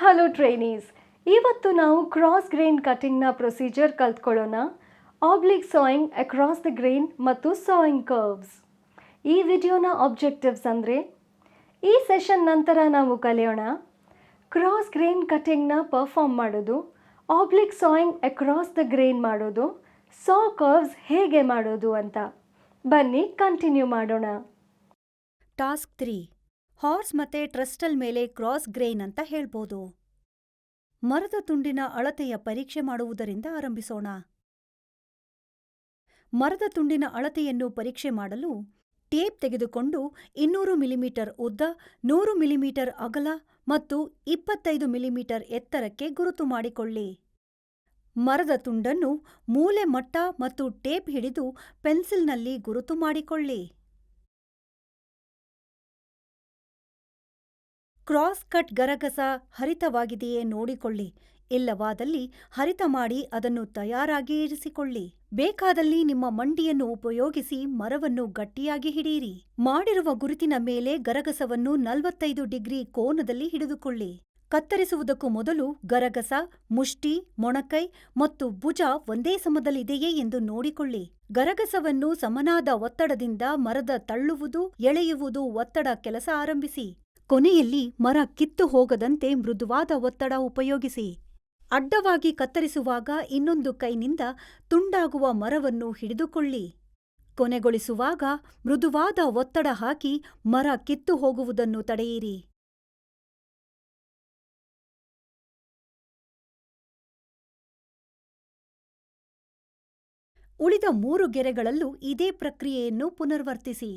Hello trainees, ಇವತ್ತು ನಾವು cross grain ಕಟಿಂಗ್ನ ಪ್ರೊಸೀಜರ್ ಕಲ್ತ್ಕೊಳ್ಳೋಣ. Oblique sawing across the grain ಮತ್ತು ಸಾಯಿಂಗ್ ಕರ್ವ್ಸ್. ಈ ವಿಡಿಯೋನ ಆಬ್ಜೆಕ್ಟಿವ್ಸ್ ಅಂದರೆ ಈ ಸೆಷನ್ ನಂತರ ನಾವು ಕಲಿಯೋಣ ಕ್ರಾಸ್ ಗ್ರೇನ್ ಕಟಿಂಗ್ನ ಪರ್ಫಾರ್ಮ್ ಮಾಡೋದು, oblique sawing across the grain ಮಾಡೋದು, ಸಾ ಕರ್ವ್ಸ್ ಹೇಗೆ ಮಾಡೋದು ಅಂತ. ಬನ್ನಿ ಕಂಟಿನ್ಯೂ ಮಾಡೋಣ. ಟಾಸ್ಕ್ 3 ಹಾರ್ಸ್ ಮತ್ತೆ ಟ್ರಸ್ಟಲ್ ಮೇಲೆ ಕ್ರಾಸ್ ಗ್ರೇನ್ ಅಂತ ಹೇಳ್ಬೋದು. ಮರದ ತುಂಡಿನ ಅಳತೆಯ ಪರೀಕ್ಷೆ ಮಾಡುವುದರಿಂದ ಆರಂಭಿಸೋಣ. ಮರದ ತುಂಡಿನ ಅಳತೆಯನ್ನು ಪರೀಕ್ಷೆ ಮಾಡಲು ಟೇಪ್ ತೆಗೆದುಕೊಂಡು 200 ಮಿಲಿಮೀಟರ್ ಉದ್ದ, 100 ಮಿಲಿಮೀಟರ್ ಅಗಲ ಮತ್ತು 25 ಮಿಲಿಮೀಟರ್ ಎತ್ತರಕ್ಕೆ ಗುರುತು ಮಾಡಿಕೊಳ್ಳಿ. ಮರದ ತುಂಡನ್ನು ಮೂಲೆ ಮಟ್ಟ ಮತ್ತು ಟೇಪ್ ಹಿಡಿದು ಪೆನ್ಸಿಲ್ನಲ್ಲಿ ಗುರುತು ಮಾಡಿಕೊಳ್ಳಿ. ಕ್ರಾಸ್ ಕಟ್ ಗರಗಸ ಹರಿತವಾಗಿದೆಯೇ ನೋಡಿಕೊಳ್ಳಿ. ಇಲ್ಲವಾದಲ್ಲಿ ಹರಿತ ಮಾಡಿ ಅದನ್ನು ತಯಾರಾಗಿ ಇರಿಸಿಕೊಳ್ಳಿ. ಬೇಕಾದಲ್ಲಿ ನಿಮ್ಮ ಮಂಡಿಯನ್ನು ಉಪಯೋಗಿಸಿ ಮರವನ್ನು ಗಟ್ಟಿಯಾಗಿ ಹಿಡಿಯಿರಿ. ಮಾಡಿರುವ ಗುರುತಿನ ಮೇಲೆ ಗರಗಸವನ್ನು 45 ಡಿಗ್ರಿ ಕೋನದಲ್ಲಿ ಹಿಡಿದುಕೊಳ್ಳಿ. ಕತ್ತರಿಸುವುದಕ್ಕೂ ಮೊದಲು ಗರಗಸ, ಮುಷ್ಟಿ, ಮೊಣಕೈ ಮತ್ತು ಭುಜ ಒಂದೇ ಸಮದಲ್ಲಿದೆಯೇ ಎಂದು ನೋಡಿಕೊಳ್ಳಿ. ಗರಗಸವನ್ನು ಸಮನಾದ ಒತ್ತಡದಿಂದ ಮರದ ತಳ್ಳುವುದು, ಎಳೆಯುವುದು ಒತ್ತಡ ಕೆಲಸ ಆರಂಭಿಸಿ. ಕೊನೆಯಲ್ಲಿ ಮರ ಕಿತ್ತು ಹೋಗದಂತೆ ಮೃದುವಾದ ಒತ್ತಡ ಉಪಯೋಗಿಸಿ. ಅಡ್ಡವಾಗಿ ಕತ್ತರಿಸುವಾಗ ಇನ್ನೊಂದು ಕೈನಿಂದ ತುಂಡಾಗುವ ಮರವನ್ನು ಹಿಡಿದುಕೊಳ್ಳಿ. ಕೊನೆಗೊಳಿಸುವಾಗ ಮೃದುವಾದ ಒತ್ತಡ ಹಾಕಿ ಮರ ಕಿತ್ತು ಹೋಗುವುದನ್ನು ತಡೆಯಿರಿ. ಉಳಿದ 3 ಗೆರೆಗಳಲ್ಲೂ ಇದೇ ಪ್ರಕ್ರಿಯೆಯನ್ನು ಪುನರ್ವರ್ತಿಸಿ.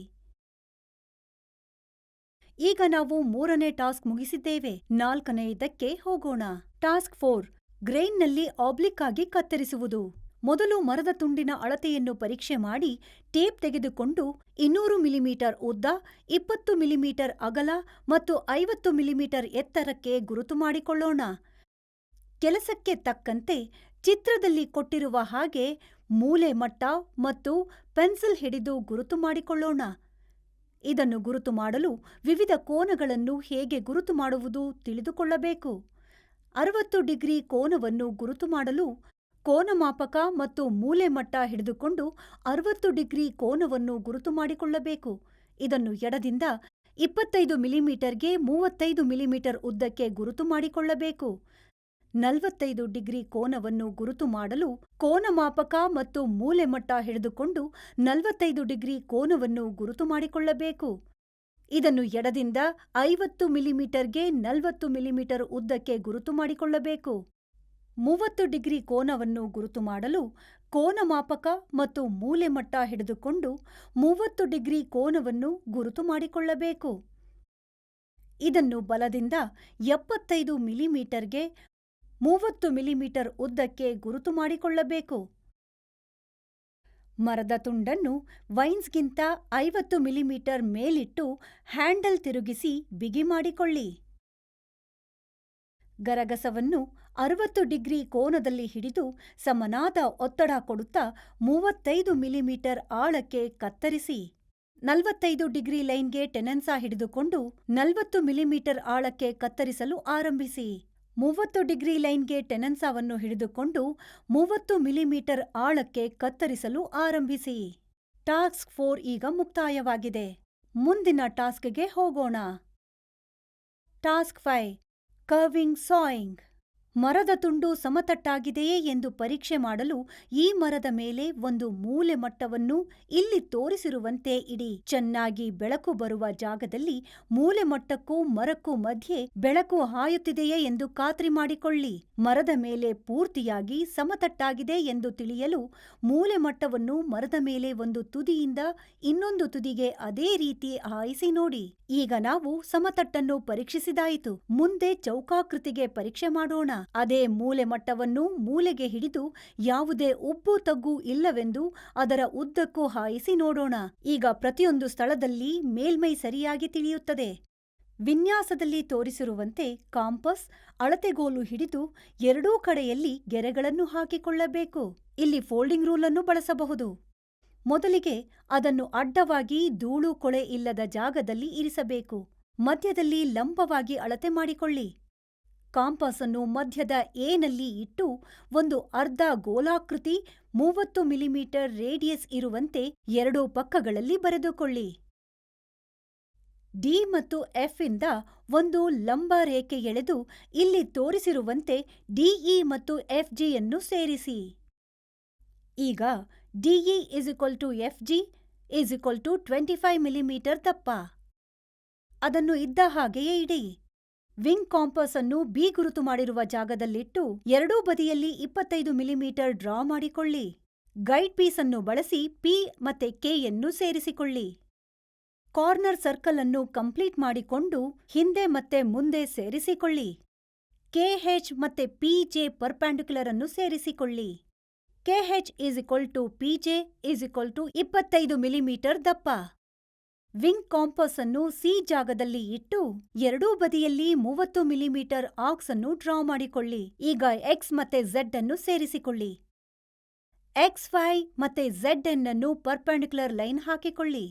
ಈಗ ನಾವು 3ನೇ ಟಾಸ್ಕ್ ಮುಗಿಸಿದ್ದೇವೆ. 4ನೇದಕ್ಕೆ ಹೋಗೋಣ. ಟಾಸ್ಕ್ 4 ಗ್ರೇನ್ನಲ್ಲಿ ಆಬ್ಲಿಕ್ ಆಗಿ ಕತ್ತರಿಸುವುದು. ಮೊದಲು ಮರದ ತುಂಡಿನ ಅಳತೆಯನ್ನು ಪರೀಕ್ಷೆ ಮಾಡಿ ಟೇಪ್ ತೆಗೆದುಕೊಂಡು 200 ಮಿಲಿಮೀಟರ್ ಉದ್ದ, 20 ಮಿಲಿಮೀಟರ್ ಅಗಲ ಮತ್ತು 50 ಮಿಲಿಮೀಟರ್ ಎತ್ತರಕ್ಕೆ ಗುರುತು ಮಾಡಿಕೊಳ್ಳೋಣ. ಕೆಲಸಕ್ಕೆ ತಕ್ಕಂತೆ ಚಿತ್ರದಲ್ಲಿ ಕೊಟ್ಟಿರುವ ಹಾಗೆ ಮೂಲೆ ಮಟ್ಟ ಮತ್ತು ಪೆನ್ಸಿಲ್ ಹಿಡಿದು ಗುರುತು ಮಾಡಿಕೊಳ್ಳೋಣ. ಇದನ್ನು ಗುರುತು ಮಾಡಲು ವಿವಿಧ ಕೋನಗಳನ್ನು ಹೇಗೆ ಗುರುತು ಮಾಡುವುದು ತಿಳಿದುಕೊಳ್ಳಬೇಕು. 60 ಡಿಗ್ರಿ ಕೋನವನ್ನು ಗುರುತು ಮಾಡಲು ಕೋನಮಾಪಕ ಮತ್ತು ಮೂಲೆ ಮಟ್ಟ ಹಿಡಿದುಕೊಂಡು 60 ಡಿಗ್ರಿ ಕೋನವನ್ನು ಗುರುತು ಮಾಡಿಕೊಳ್ಳಬೇಕು. ಇದನ್ನು ಎಡದಿಂದ 25 ಮಿಲಿಮೀಟರ್ಗೆ 35 ಮಿಲಿಮೀಟರ್ ಉದ್ದಕ್ಕೆ ಗುರುತು ಮಾಡಿಕೊಳ್ಳಬೇಕು. 45 ಡಿಗ್ರಿ ಕೋನವನ್ನು ಗುರುತು ಮಾಡಲು ಕೋನಮಾಪಕ ಮತ್ತು ಮೂಲೆ ಮಟ್ಟ ಹಿಡಿದುಕೊಂಡು 45 ಡಿಗ್ರಿ ಕೋನವನ್ನು ಗುರುತು ಮಾಡಿಕೊಳ್ಳಬೇಕು. ಇದನ್ನು ಎಡದಿಂದ 50 ಮಿಲಿಮೀಟರ್ಗೆ 40 ಮಿಲಿಮೀಟರ್ ಉದ್ದಕ್ಕೆ ಗುರುತು ಮಾಡಿಕೊಳ್ಳಬೇಕು. 30 ಡಿಗ್ರಿ ಕೋನವನ್ನು ಗುರುತು ಮಾಡಲು ಕೋನಮಾಪಕ ಮತ್ತು ಮೂಲೆ ಮಟ್ಟ ಹಿಡಿದುಕೊಂಡು 30 ಡಿಗ್ರಿ ಕೋನವನ್ನು ಗುರುತು ಮಾಡಿಕೊಳ್ಳಬೇಕು. ಇದನ್ನು ಬಲದಿಂದ 75 ಮಿಲಿಮೀಟರ್ಗೆ 30 ಮಿಲಿಮೀಟರ್ ಉದ್ದಕ್ಕೆ ಗುರುತು ಮಾಡಿಕೊಳ್ಳಬೇಕು. ಮರದ ತುಂಡನ್ನು ವೈನ್ಸ್ಗಿಂತ 50 ಮಿಲಿಮೀಟರ್ ಮೇಲಿಟ್ಟು ಹ್ಯಾಂಡಲ್ ತಿರುಗಿಸಿ ಬಿಗಿ ಮಾಡಿಕೊಳ್ಳಿ. ಗರಗಸವನ್ನು 60 ಡಿಗ್ರಿ ಕೋನದಲ್ಲಿ ಹಿಡಿದು ಸಮನಾದ ಒತ್ತಡ ಕೊಡುತ್ತಾ 35 ಮಿಲಿಮೀಟರ್ ಆಳಕ್ಕೆ ಕತ್ತರಿಸಿ. 45 ಡಿಗ್ರಿ ಲೈನ್ಗೆ ಟೆನೆನ್ಸಾ ಹಿಡಿದುಕೊಂಡು 40 ಮಿಲಿಮೀಟರ್ ಆಳಕ್ಕೆ ಕತ್ತರಿಸಲು ಆರಂಭಿಸಿ. 30 ಡಿಗ್ರಿ ಲೈನ್ಗೆ ಟೆನೆನ್ಸಾವನ್ನು ಹಿಡಿದುಕೊಂಡು 30 ಮಿಲಿಮೀಟರ್ ಆಳಕ್ಕೆ ಕತ್ತರಿಸಲು ಆರಂಭಿಸಿ. ಟಾಸ್ಕ್ 4 ಈಗ ಮುಕ್ತಾಯವಾಗಿದೆ. ಮುಂದಿನ ಟಾಸ್ಕ್ಗೆ ಹೋಗೋಣ. Task 5 curving sawing. ಮರದ ತುಂಡು ಸಮತಟ್ಟಾಗಿದೆಯೇ ಎಂದು ಪರೀಕ್ಷೆ ಮಾಡಲು ಈ ಮರದ ಮೇಲೆ ಒಂದು ಮೂಲೆ ಮಟ್ಟವನ್ನು ಇಲ್ಲಿ ತೋರಿಸಿರುವಂತೆ ಇಡಿ. ಚೆನ್ನಾಗಿ ಬೆಳಕು ಬರುವ ಜಾಗದಲ್ಲಿ ಮೂಲೆ ಮಟ್ಟಕ್ಕೂ ಮರಕ್ಕೂ ಮಧ್ಯೆ ಬೆಳಕು ಹಾಯುತ್ತಿದೆಯೇ ಎಂದು ಖಾತ್ರಿ ಮಾಡಿಕೊಳ್ಳಿ. ಮರದ ಮೇಲೆ ಪೂರ್ತಿಯಾಗಿ ಸಮತಟ್ಟಾಗಿದೆ ಎಂದು ತಿಳಿಯಲು ಮೂಲೆ ಮಟ್ಟವನ್ನು ಮರದ ಮೇಲೆ ಒಂದು ತುದಿಯಿಂದ ಇನ್ನೊಂದು ತುದಿಗೆ ಅದೇ ರೀತಿ ಹಾಯಿಸಿ ನೋಡಿ. ಈಗ ನಾವು ಸಮತಟ್ಟನ್ನು ಪರೀಕ್ಷಿಸಿದಾಯಿತು. ಮುಂದೆ ಚೌಕಾಕೃತಿಗೆ ಪರೀಕ್ಷೆ ಮಾಡೋಣ. ಅದೇ ಮೂಲೆ ಮಟ್ಟವನ್ನು ಮೂಲೆಗೆ ಹಿಡಿದು ಯಾವುದೇ ಉಬ್ಬು ತಗ್ಗು ಇಲ್ಲವೆಂದು ಅದರ ಉದ್ದಕ್ಕೂ ಹಾಯಿಸಿ ನೋಡೋಣ. ಈಗ ಪ್ರತಿಯೊಂದು ಸ್ಥಳದಲ್ಲಿ ಮೇಲ್ಮೈ ಸರಿಯಾಗಿ ತಿಳಿಯುತ್ತದೆ. ವಿನ್ಯಾಸದಲ್ಲಿ ತೋರಿಸಿರುವಂತೆ ಕಾಂಪಸ್, ಅಳತೆಗೋಲು ಹಿಡಿದು ಎರಡೂ ಕಡೆಯಲ್ಲಿ ಗೆರೆಗಳನ್ನು ಹಾಕಿಕೊಳ್ಳಬೇಕು. ಇಲ್ಲಿ ಫೋಲ್ಡಿಂಗ್ ರೂಲ್ ಅನ್ನು ಬಳಸಬಹುದು. ಮೊದಲಿಗೆ ಅದನ್ನು ಅಡ್ಡವಾಗಿ ಧೂಳು ಕೊಳೆ ಇಲ್ಲದ ಜಾಗದಲ್ಲಿ ಇರಿಸಬೇಕು. ಮಧ್ಯದಲ್ಲಿ ಲಂಬವಾಗಿ ಅಳತೆ ಮಾಡಿಕೊಳ್ಳಿ. ಕಾಂಪಾಸ್ ಅನ್ನು ಮಧ್ಯದ ಎನಲ್ಲಿ ಇಟ್ಟು ಒಂದು ಅರ್ಧ ಗೋಲಾಕೃತಿ 30 ಮಿಲಿಮೀಟರ್ ರೇಡಿಯಸ್ ಇರುವಂತೆ ಎರಡೂ ಪಕ್ಕಗಳಲ್ಲಿ ಬರೆದುಕೊಳ್ಳಿ. ಡಿ ಮತ್ತು ಎಫ್ ಇಂದ ಒಂದು ಲಂಬ ರೇಖೆ ಎಳೆದು ಇಲ್ಲಿ ತೋರಿಸಿರುವಂತೆ ಡಿಇ ಮತ್ತು ಎಫ್ಜಿಯನ್ನು ಸೇರಿಸಿ. ಈಗ ಡಿಇ ಎಫ್ಜಿ 25 ಮಿಲಿಮೀಟರ್ ದಪ್ಪ. ಅದನ್ನು ಇದ್ದ ಹಾಗೆಯೇ ಇಡಿ. ವಿಂಗ್ ಕಾಂಪಾಸ್ ಅನ್ನು ಬಿ ಗುರುತು ಮಾಡಿರುವ ಜಾಗದಲ್ಲಿಟ್ಟು ಎರಡೂ ಬದಿಯಲ್ಲಿ 25 ಮಿಲಿಮೀಟರ್ ಡ್ರಾ ಮಾಡಿಕೊಳ್ಳಿ. ಗೈಡ್ ಪೀಸ್ ಅನ್ನು ಬಳಸಿ ಪಿ ಮತ್ತೆ ಕೆಯನ್ನು ಸೇರಿಸಿಕೊಳ್ಳಿ. ಕಾರ್ನರ್ ಸರ್ಕಲ್ ಅನ್ನು ಕಂಪ್ಲೀಟ್ ಮಾಡಿಕೊಂಡು ಹಿಂದೆ ಮತ್ತೆ ಮುಂದೆ ಸೇರಿಸಿಕೊಳ್ಳಿ. ಕೆಎಚ್ ಮತ್ತೆ ಪಿಜೆ ಪರ್ಪೆಂಡಿಕ್ಯುಲರ್ ಅನ್ನು ಸೇರಿಸಿಕೊಳ್ಳಿ. ಕೆಎಚ್ ಪಿಜೆ 25 ಮಿಲಿಮೀಟರ್ ದಪ್ಪ. ವಿಂಗ್ ಕಾಂಪಾಸ್ ಅನ್ನು ಸಿ ಜಾಗದಲ್ಲಿ ಇಟ್ಟು ಎರಡೂ ಬದಿಯಲ್ಲಿ 30 ಮಿಲಿಮೀಟರ್ ಆರ್ಕ್ಸ್ ಅನ್ನು ಡ್ರಾ ಮಾಡಿಕೊಳ್ಳಿ. ಈಗ ಎಕ್ಸ್ ಮತ್ತೆ ಝೆಡ್ ಅನ್ನು ಸೇರಿಸಿಕೊಳ್ಳಿ. ಎಕ್ಸ್ ವೈ ಮತ್ತೆ ಝೆಡ್ ಅನ್ನು ಪರ್ಪೆಂಡಿಕ್ಯುಲರ್ ಲೈನ್ ಹಾಕಿಕೊಳ್ಳಿ.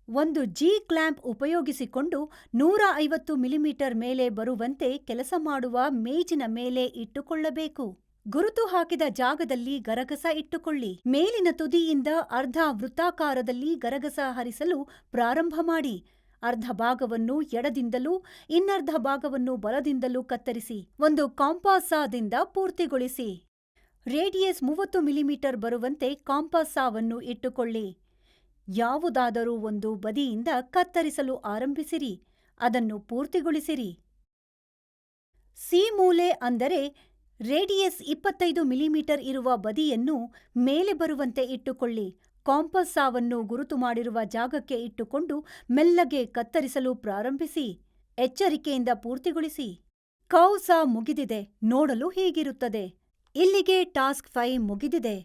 ಒಂದು ಜಿ ಕ್ಲ್ಯಾಂಪ್ ಉಪಯೋಗಿಸಿಕೊಂಡು 150 ಮಿಲಿಮೀಟರ್ ಮೇಲೆ ಬರುವಂತೆ ಕೆಲಸ ಮಾಡುವ ಮೇಜಿನ ಮೇಲೆ ಇಟ್ಟುಕೊಳ್ಳಬೇಕು. ಗುರುತು ಹಾಕಿದ ಜಾಗದಲ್ಲಿ ಗರಗಸ ಇಟ್ಟುಕೊಳ್ಳಿ. ಮೇಲಿನ ತುದಿಯಿಂದ ಅರ್ಧ ವೃತ್ತಾಕಾರದಲ್ಲಿ ಗರಗಸ ಹರಿಸಲು ಪ್ರಾರಂಭ ಮಾಡಿ. ಅರ್ಧ ಭಾಗವನ್ನು ಎಡದಿಂದಲೂ ಇನ್ನರ್ಧ ಭಾಗವನ್ನು ಬಲದಿಂದಲೂ ಕತ್ತರಿಸಿ ಒಂದು ಕಾಂಪಾಸ್ ಸಾದಿಂದ ಪೂರ್ತಿಗೊಳಿಸಿ. ರೇಡಿಯಸ್ 30 ಮಿಲಿಮೀಟರ್ ಬರುವಂತೆ ಕಾಂಪಾಸ್ ಸಾವನ್ನು ಇಟ್ಟುಕೊಳ್ಳಿ. ಯಾವುದಾದರೂ ಒಂದು ಬದಿಯಿಂದ ಕತ್ತರಿಸಲು ಆರಂಭಿಸಿರಿ. ಅದನ್ನು ಪೂರ್ತಿಗೊಳಿಸಿರಿ. ಸಿ ಮೂಲೆ ಅಂದರೆ ರೇಡಿಯಸ್ 25 ಮಿಲಿಮೀಟರ್ ಇರುವ ಬದಿಯನ್ನು ಮೇಲೆ ಬರುವಂತೆ ಇಟ್ಟುಕೊಳ್ಳಿ. ಕಾಂಪಾಸ್ ಸಾವನ್ನು ಗುರುತು ಮಾಡಿರುವ ಜಾಗಕ್ಕೆ ಇಟ್ಟುಕೊಂಡು ಮೆಲ್ಲಗೆ ಕತ್ತರಿಸಲು ಪ್ರಾರಂಭಿಸಿ. ಎಚ್ಚರಿಕೆಯಿಂದ ಪೂರ್ತಿಗೊಳಿಸಿ. ಕರ್ವ್ ಸಾ ಮುಗಿದಿದೆ. ನೋಡಲು ಹೀಗಿರುತ್ತದೆ. ಇಲ್ಲಿಗೆ ಟಾಸ್ಕ್ 5 ಮುಗಿದಿದೆ.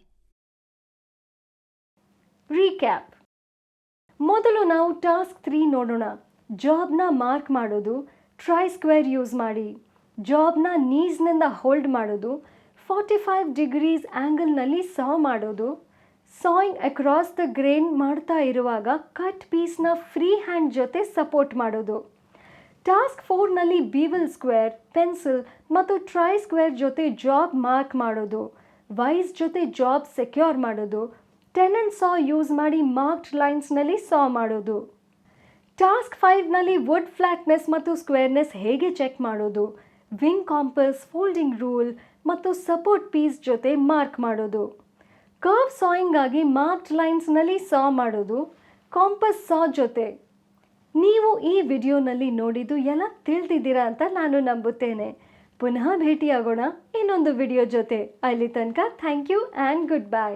ರೀಕ್ಯಾಪ್. ಮೊದಲು ನಾವು ಟಾಸ್ಕ್ 3 ನೋಡೋಣ. ಜಾಬ್ನ ಮಾರ್ಕ್ ಮಾಡೋದು. ಟ್ರೈ ಸ್ಕ್ವೇರ್ ಯೂಸ್ ಮಾಡಿ. ಜಾಬ್ನ ನೀಸ್ನಿಂದ ಹೋಲ್ಡ್ ಮಾಡೋದು. 45 ಡಿಗ್ರೀಸ್ ಆ್ಯಂಗಲ್ನಲ್ಲಿ ಸಾ ಮಾಡೋದು. ಸಾಯಿಂಗ್ ಅಕ್ರಾಸ್ ದ ಗ್ರೇನ್ ಮಾಡ್ತಾ ಇರುವಾಗ ಕಟ್ ಪೀಸ್ನ ಫ್ರೀ ಹ್ಯಾಂಡ್ ಜೊತೆ ಸಪೋರ್ಟ್ ಮಾಡೋದು. ಟಾಸ್ಕ್ 4ನಲ್ಲಿ ಬೀವಲ್ ಸ್ಕ್ವೇರ್, ಪೆನ್ಸಿಲ್ ಮತ್ತು ಟ್ರೈ ಸ್ಕ್ವೇರ್ ಜೊತೆ ಜಾಬ್ ಮಾರ್ಕ್ ಮಾಡೋದು. ವೈಸ್ ಜೊತೆ ಜಾಬ್ ಸೆಕ್ಯೂರ್ ಮಾಡೋದು. ಟೆನನ್ ಸಾ ಯೂಸ್ ಮಾಡಿ ಮಾರ್ಕ್ಡ್ ಲೈನ್ಸ್ನಲ್ಲಿ ಸಾ ಮಾಡೋದು. ಟಾಸ್ಕ್ 5ನಲ್ಲಿ ವುಡ್ ಫ್ಲಾಟ್ನೆಸ್ ಮತ್ತು ಸ್ಕ್ವೇರ್ನೆಸ್ ಹೇಗೆ ಚೆಕ್ ಮಾಡೋದು. ವಿಂಗ್ ಕಾಂಪಸ್, ಫೋಲ್ಡಿಂಗ್ ರೂಲ್ ಮತ್ತು ಸಪೋರ್ಟ್ ಪೀಸ್ ಜೊತೆ ಮಾರ್ಕ್ ಮಾಡೋದು. ಕರ್ವ್ ಸಾಯಿಂಗ್ ಆಗಿ ಮಾರ್ಕ್ಡ್ ಲೈನ್ಸ್ನಲ್ಲಿ ಸಾ ಮಾಡೋದು. ಕಾಂಪಸ್ ಸಾ ಜೊತೆ. ನೀವು ಈ ವಿಡಿಯೋನಲ್ಲಿ ನೋಡಿದ್ದು ಎಲ್ಲ ತಿಳಿದಿದ್ದೀರಾ ಅಂತ ನಾನು ನಂಬುತ್ತೇನೆ. ಪುನಃ ಭೇಟಿಯಾಗೋಣ ಇನ್ನೊಂದು ವಿಡಿಯೋ ಜೊತೆ. ಅಲ್ಲಿ ತನಕ thank you and good bye.